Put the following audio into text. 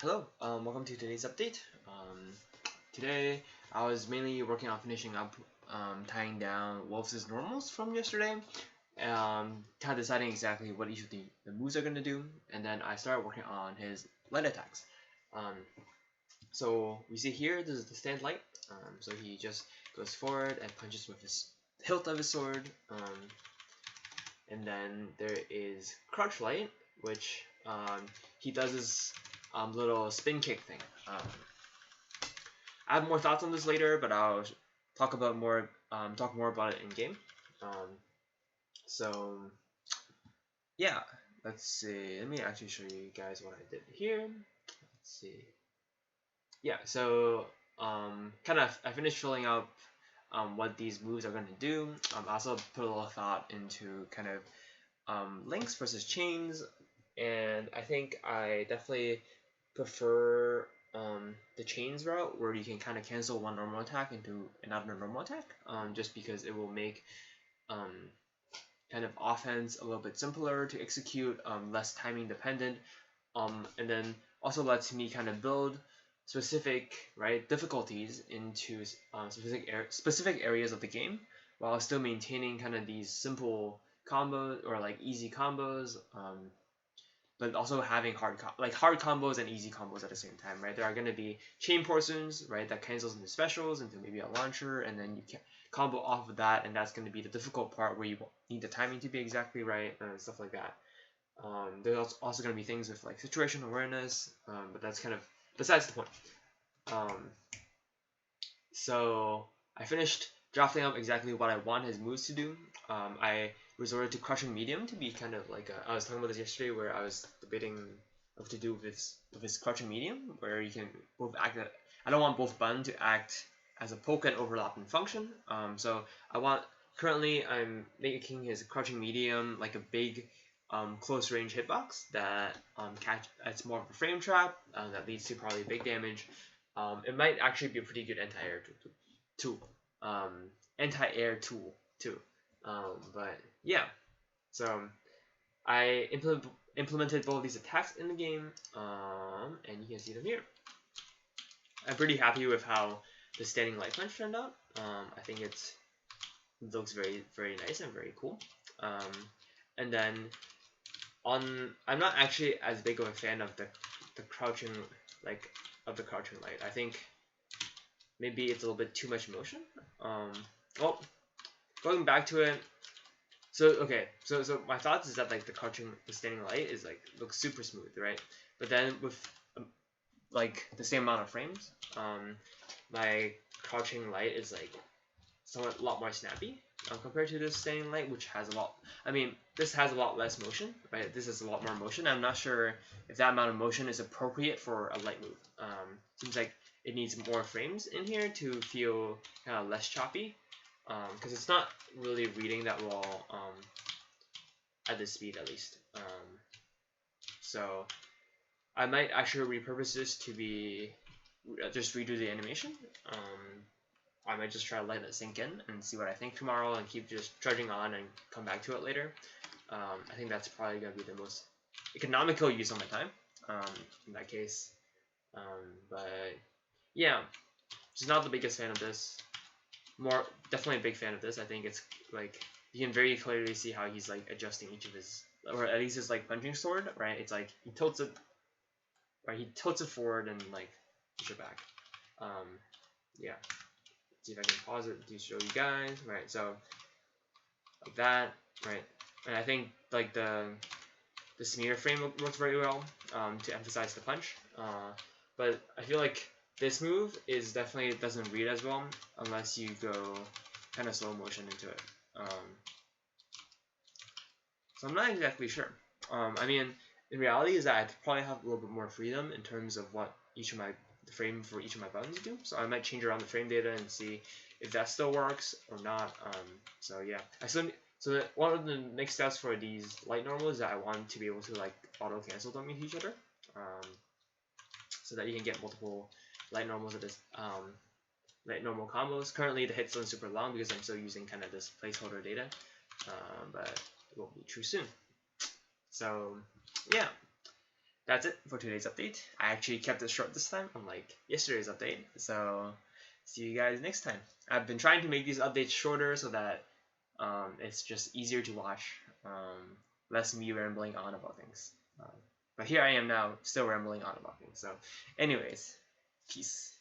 Hello, welcome to today's update. Today I was mainly working on finishing up tying down Wolf's normals from yesterday, kind of deciding exactly what each of the moves are going to do, and then I started working on his light attacks. Um, so we see here, this is the stand light. So he just goes forward and punches with his hilt of his sword, and then there is crouch light, which he does his little spin kick thing. I have more thoughts on this later, but I'll talk more about it in game. Um, so yeah, let's see. Let me actually show you guys what I did here. Let's see. Yeah, so I finished filling out what these moves are going to do. I also put a little thought into kind of links versus chains, and I think I definitely prefer the chains route where you can kind of cancel one normal attack into another normal attack, just because it will make um, kind of offense a little bit simpler to execute, less timing dependent, and then also lets me kind of build specific difficulties into specific areas of the game while still maintaining kind of these simple combos or like easy combos, but also having hard combos and easy combos at the same time, right? There are going to be chain portions, right, that cancels into specials into maybe a launcher, and then you can combo off of that, and that's going to be the difficult part where you need the timing to be exactly right and stuff like that. There's also going to be things with like situational awareness, but that's kind of besides the point. So I finished drafting up exactly what I want his moves to do. I resorted to crushing medium to be kind of like I was talking about this yesterday, where I was debating what to do with his crushing medium, where you can both act. I don't want both buttons to act as a poke and overlapping function. So currently I'm making his crushing medium like a big close range hitbox that it's more of a frame trap that leads to probably big damage. It might actually be a pretty good tool, anti-air tool too. But yeah, so I implemented both of these attacks in the game, and you can see them here. I'm pretty happy with how the standing light punch turned out. I think it looks very, very nice and very cool. And then I'm not actually as big of a fan of the crouching light. I think maybe it's a little bit too much motion. Well, going back to it. So my thoughts is that like the standing light is like looks super smooth, right? But then with like the same amount of frames, my crouching light is like somewhat a lot more snappy compared to this standing light, which has a lot. I mean, this has a lot less motion, right? This is a lot more motion. I'm not sure if that amount of motion is appropriate for a light move. Seems like it needs more frames in here to feel kind of less choppy, because it's not really reading that well at this speed at least. So I might actually repurpose this to be just redo the animation. I might just try to let it sink in and see what I think tomorrow and keep just trudging on and come back to it later. I think that's probably going to be the most economical use of my time in that case. But yeah, just not the biggest fan of this. Definitely a big fan of this. I think it's like you can very clearly see how he's like adjusting each of his, or at least his like punching sword, right? It's like he tilts it, right? He tilts it forward and like push it back. Yeah. Let's see if I can pause it to show you guys, right? So like that, right? And I think like the smear frame works very well to emphasize the punch. But I feel like this move is definitely doesn't read as well unless you go kind of slow motion into it. So I'm not exactly sure. I mean, in reality, is that I probably have a little bit more freedom in terms of what the frame for each of my buttons do. So I might change around the frame data and see if that still works or not. So yeah, one of the next steps for these light normals is that I want to be able to like auto cancel them with each other, so that you can get multiple light normals of this light normal combos. Currently the hit's not super long because I'm still using kind of this placeholder data, but it won't be true soon. So yeah, that's it for today's update. I actually kept it short this time, unlike yesterday's update. So see you guys next time. I've been trying to make these updates shorter so that it's just easier to watch, less me rambling on about things. But here I am now, still rambling on about things. So, anyways, peace.